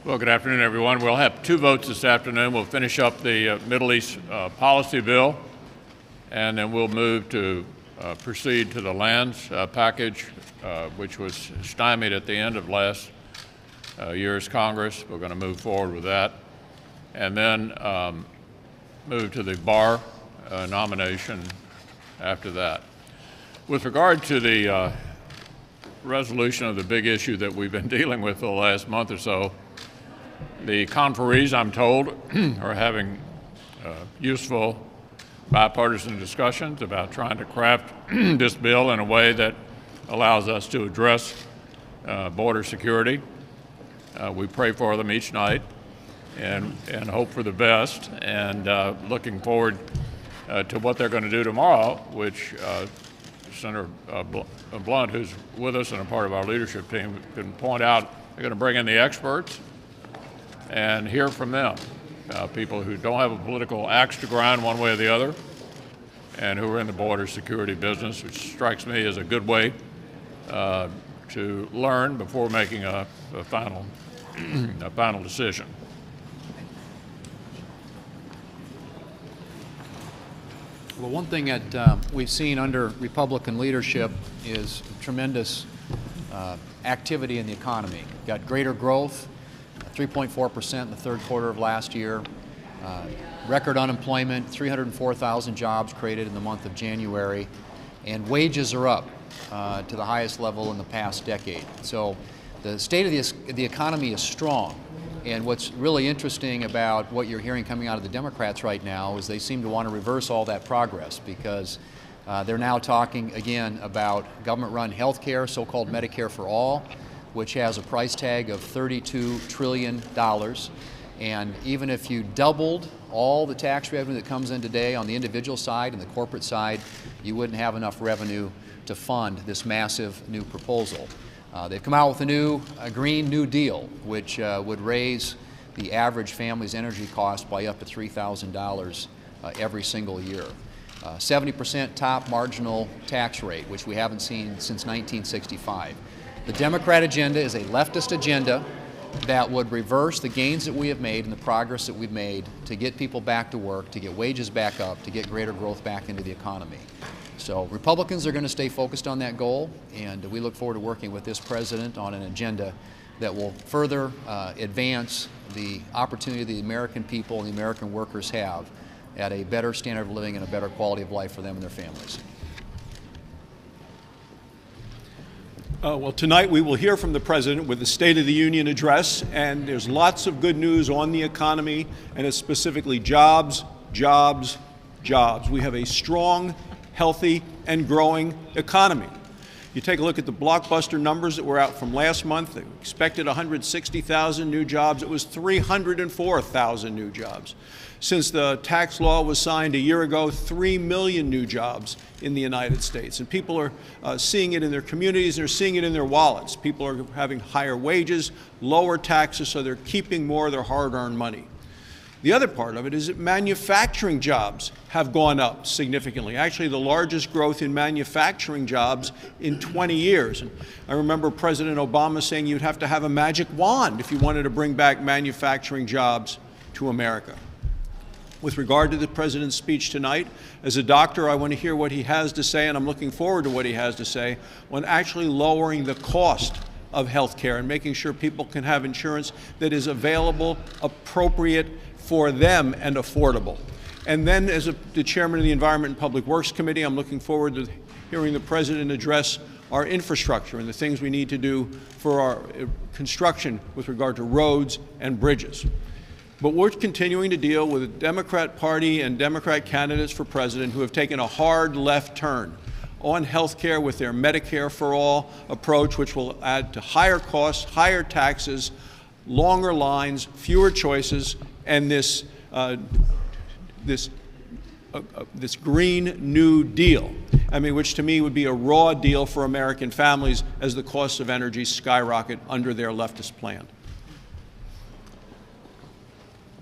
Well, good afternoon, everyone. We'll have two votes this afternoon. We'll finish up the Middle East policy bill, and then we'll move to proceed to the lands package, which was stymied at the end of last year's Congress. We're going to move forward with that, and then move to the bar nomination after that. With regard to the resolution of the big issue that we've been dealing with for the last month or so, the conferees, I'm told, are having useful bipartisan discussions about trying to craft this bill in a way that allows us to address border security. We pray for them each night and hope for the best, and looking forward to what they're going to do tomorrow, which Senator Blunt, who's with us and a part of our leadership team, can point out. They're going to bring in the experts and hear from them, people who don't have a political axe to grind one way or the other, and who are in the border security business, which strikes me as a good way to learn before making a final decision. Well, one thing that we've seen under Republican leadership is tremendous activity in the economy. Got greater growth, 3.4% in the third quarter of last year, record unemployment, 304,000 jobs created in the month of January, and wages are up to the highest level in the past decade. So the state of the economy is strong. And what's really interesting about what you're hearing coming out of the Democrats right now is they seem to want to reverse all that progress, because they're now talking again about government-run health care, so-called Medicare for All, which has a price tag of $32 trillion. And even if you doubled all the tax revenue that comes in today on the individual side and the corporate side, you wouldn't have enough revenue to fund this massive new proposal. They've come out with a Green New Deal, which would raise the average family's energy cost by up to $3,000 every single year. 70% top marginal tax rate, which we haven't seen since 1965. The Democrat agenda is a leftist agenda that would reverse the gains that we have made and the progress that we've made to get people back to work, to get wages back up, to get greater growth back into the economy. So Republicans are going to stay focused on that goal, and we look forward to working with this president on an agenda that will further advance the opportunity the American people and the American workers have at a better standard of living and a better quality of life for them and their families. Well, tonight we will hear from the President with the State of the Union address, and there's lots of good news on the economy, and it's specifically jobs, jobs, jobs. We have a strong, healthy, and growing economy. You take a look at the blockbuster numbers that were out from last month. They expected 160,000 new jobs. It was 304,000 new jobs. Since the tax law was signed a year ago, 3 million new jobs in the United States. And people are seeing it in their communities, and they're seeing it in their wallets. People are having higher wages, lower taxes, so they're keeping more of their hard-earned money. The other part of it is that manufacturing jobs have gone up significantly. Actually, the largest growth in manufacturing jobs in 20 years. And I remember President Obama saying you'd have to have a magic wand if you wanted to bring back manufacturing jobs to America. With regard to the President's speech tonight, as a doctor, I want to hear what he has to say, and I'm looking forward to what he has to say on actually lowering the cost of health care and making sure people can have insurance that is available, appropriate for them, and affordable. And then, as the chairman of the Environment and Public Works Committee, I'm looking forward to hearing the President address our infrastructure and the things we need to do for our construction with regard to roads and bridges. But we're continuing to deal with the Democrat Party and Democrat candidates for president who have taken a hard left turn on health care with their Medicare for All approach, which will add to higher costs, higher taxes, longer lines, fewer choices, and this Green New Deal, which to me would be a raw deal for American families as the costs of energy skyrocket under their leftist plan.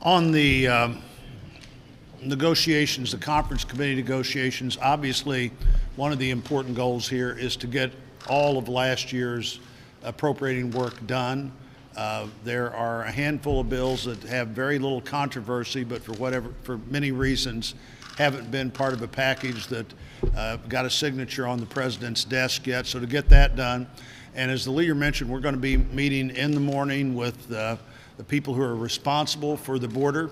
On the negotiations, the conference committee negotiations, obviously one of the important goals here is to get all of last year's appropriating work done. There are a handful of bills that have very little controversy, but for many reasons, haven't been part of a package that got a signature on the president's desk yet. So to get that done, and as the leader mentioned, we're going to be meeting in the morning with the people who are responsible for the border.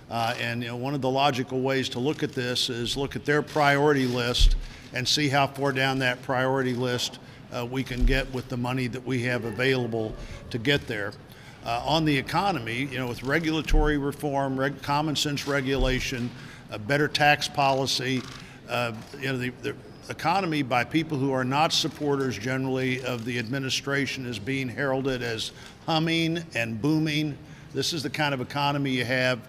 And one of the logical ways to look at this is look at their priority list and see how far down that priority list we can get with the money that we have available to get there. On the economy, with regulatory reform, common sense regulation, a better tax policy, the economy by people who are not supporters generally of the administration is being heralded as humming and booming. This is the kind of economy you have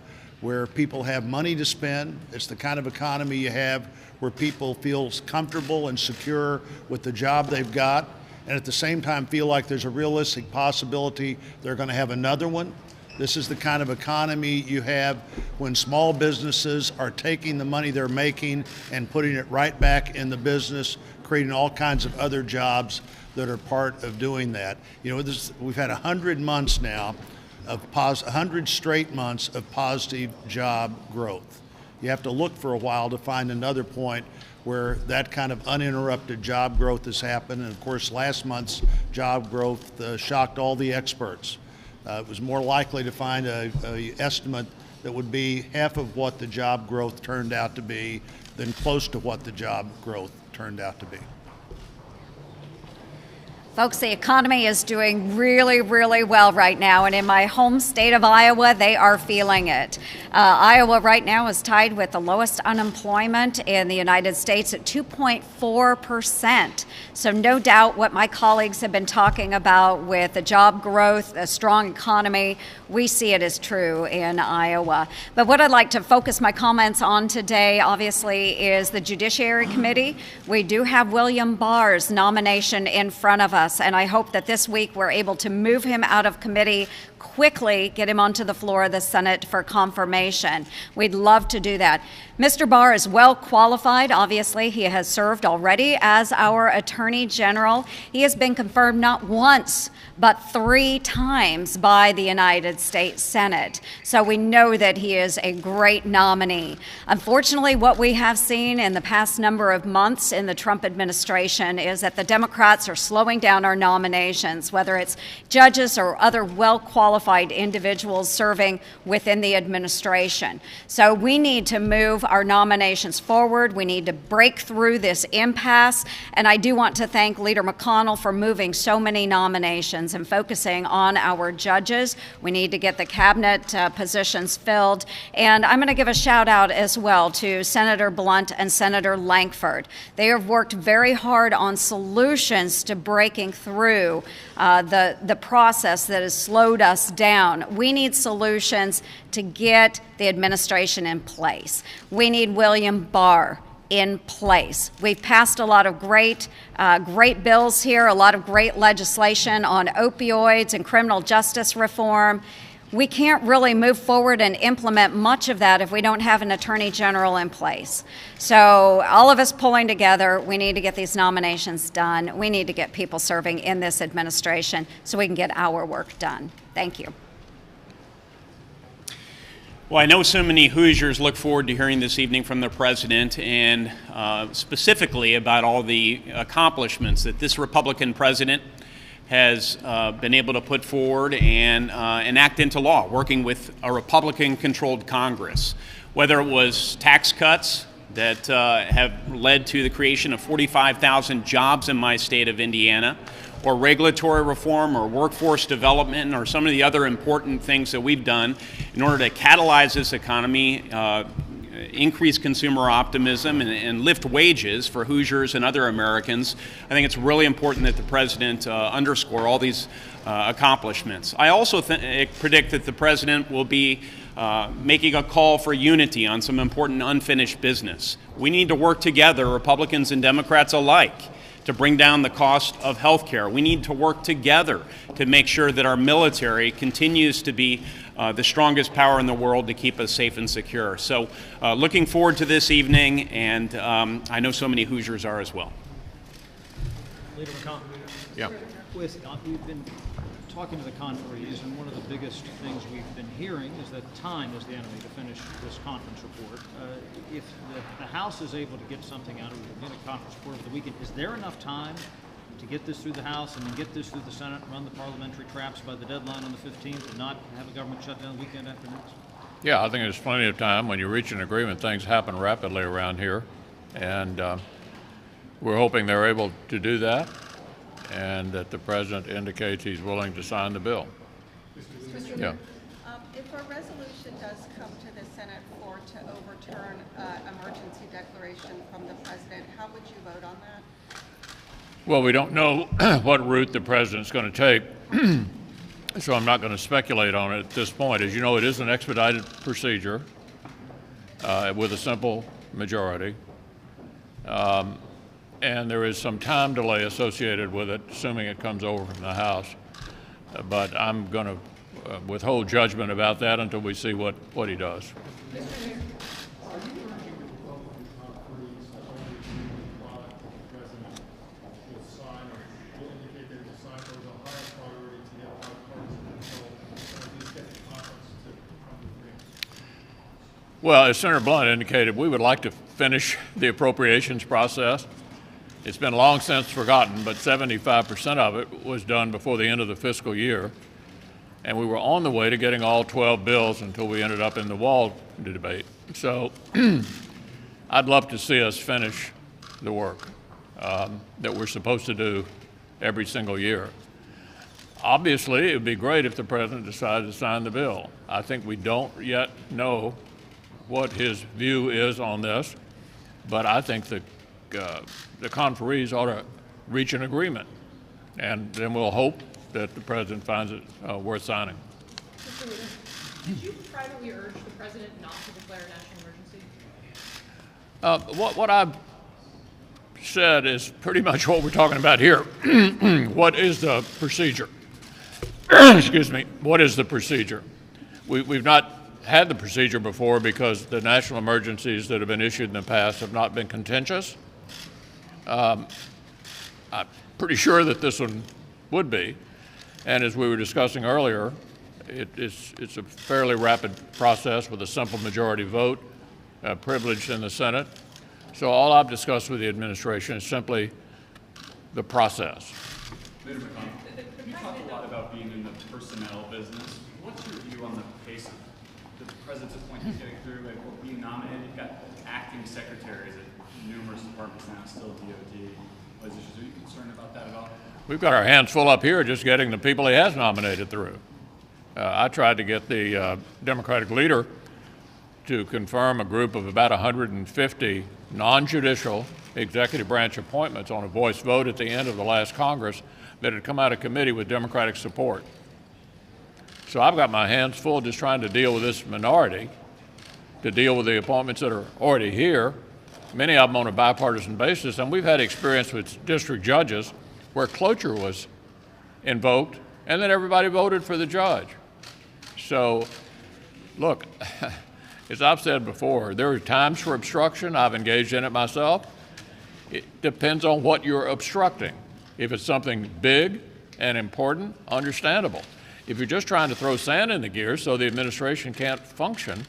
where people have money to spend. It's the kind of economy you have where people feel comfortable and secure with the job they've got, and at the same time feel like there's a realistic possibility they're going to have another one. This is the kind of economy you have when small businesses are taking the money they're making and putting it right back in the business, creating all kinds of other jobs that are part of doing that. We've had 100 months now of 100 straight months of positive job growth. You have to look for a while to find another point where that kind of uninterrupted job growth has happened. And of course, last month's job growth shocked all the experts. It was more likely to find an estimate that would be half of what the job growth turned out to be than close to what the job growth turned out to be. Folks, the economy is doing really, really well right now, and in my home state of Iowa, they are feeling it. Iowa right now is tied with the lowest unemployment in the United States at 2.4%. So no doubt what my colleagues have been talking about with the job growth, a strong economy, we see it as true in Iowa. But what I'd like to focus my comments on today, obviously, is the Judiciary Committee. We do have William Barr's nomination in front of us, and I hope that this week we're able to move him out of committee quickly, get him onto the floor of the Senate for confirmation. We'd love to do that. Mr. Barr is well qualified. Obviously, he has served already as our Attorney General. He has been confirmed not once, but 3 times by the United States Senate. So we know that he is a great nominee. Unfortunately, what we have seen in the past number of months in the Trump administration is that the Democrats are slowing down our nominations, whether it's judges or other well-qualified individuals serving within the administration. So we need to move our nominations forward. We need to break through this impasse. And I do want to thank Leader McConnell for moving so many nominations and focusing on our judges. We need to get the cabinet positions filled. And I'm going to give a shout out as well to Senator Blunt and Senator Lankford. They have worked very hard on solutions to breaking through the process that has slowed us down. We need solutions to get the administration in place. We need William Barr in place. We've passed a lot of great bills here, a lot of great legislation on opioids and criminal justice reform. We can't really move forward and implement much of that if we don't have an Attorney General in place. So all of us pulling together, we need to get these nominations done. We need to get people serving in this administration so we can get our work done. Thank you. Well, I know so many Hoosiers look forward to hearing this evening from the President and specifically about all the accomplishments that this Republican President has been able to put forward and enact into law, working with a Republican-controlled Congress. Whether it was tax cuts that have led to the creation of 45,000 jobs in my state of Indiana, or regulatory reform or workforce development or some of the other important things that we've done in order to catalyze this economy, increase consumer optimism, and lift wages for Hoosiers and other Americans. I think it's really important that the President underscore all these accomplishments. I also predict that the President will be making a call for unity on some important unfinished business. We need to work together, Republicans and Democrats alike, to bring down the cost of health care. We need to work together to make sure that our military continues to be the strongest power in the world to keep us safe and secure. So looking forward to this evening, and I know so many Hoosiers are as well. Leader McConnell. Yeah. You've been talking to the conferees, and one of the biggest things we've been hearing is that time is the enemy to finish this conference report. If the House is able to get something out of it, get a conference report over the weekend, is there enough time to get this through the House and then get this through the Senate, run the parliamentary traps by the deadline on the 15th, and not have a government shutdown the weekend after next? Yeah, I think there's plenty of time. When you reach an agreement, things happen rapidly around here, and we're hoping they're able to do that, and that the President indicates he's willing to sign the bill. Yeah. If a resolution does come to the Senate to overturn emergency declaration from the President, how would you vote on that? Well, we don't know what route the President's going to take, so I'm not going to speculate on it at this point. As you know, it is an expedited procedure with a simple majority. And there is some time delay associated with it, assuming it comes over from the House. But I'm going to withhold judgment about that until we see what he does. Well, as Senator Blunt indicated, we would like to finish the appropriations process. It's been long since forgotten, but 75% of it was done before the end of the fiscal year. And we were on the way to getting all 12 bills until we ended up in the wall debate. So I'd love to see us finish the work that we're supposed to do every single year. Obviously, it would be great if the President decided to sign the bill. I think we don't yet know what his view is on this, but I think the conferees ought to reach an agreement, and then we'll hope that the President finds it worth signing. Mr. Leader, did you privately urge the President not to declare a national emergency? What I've said is pretty much what we're talking about here. What is the procedure? Excuse me. What is the procedure? We've not had the procedure before because the national emergencies that have been issued in the past have not been contentious. I'm pretty sure that this one would be. And as we were discussing earlier, it's a fairly rapid process with a simple majority vote, privileged in the Senate. So all I've discussed with the administration is simply the process. Leader McConnell, you talk a lot about being in the personnel business. What's your view on the pace of the President's appointments getting through? Like, being nominated, you've got acting secretaries at numerous departments now, still DOD. Positions. Are you concerned about that at all? We've got our hands full up here just getting the people he has nominated through. I tried to get the Democratic leader to confirm a group of about 150 non-judicial executive branch appointments on a voice vote at the end of the last Congress that had come out of committee with Democratic support. So I've got my hands full just trying to deal with this minority, to deal with the appointments that are already here, many of them on a bipartisan basis. And we've had experience with district judges where cloture was invoked and then everybody voted for the judge. So look, as I've said before, there are times for obstruction. I've engaged in it myself. It depends on what you're obstructing. If it's something big and important, understandable. If you're just trying to throw sand in the gears so the administration can't function,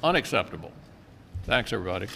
unacceptable. Thanks, everybody.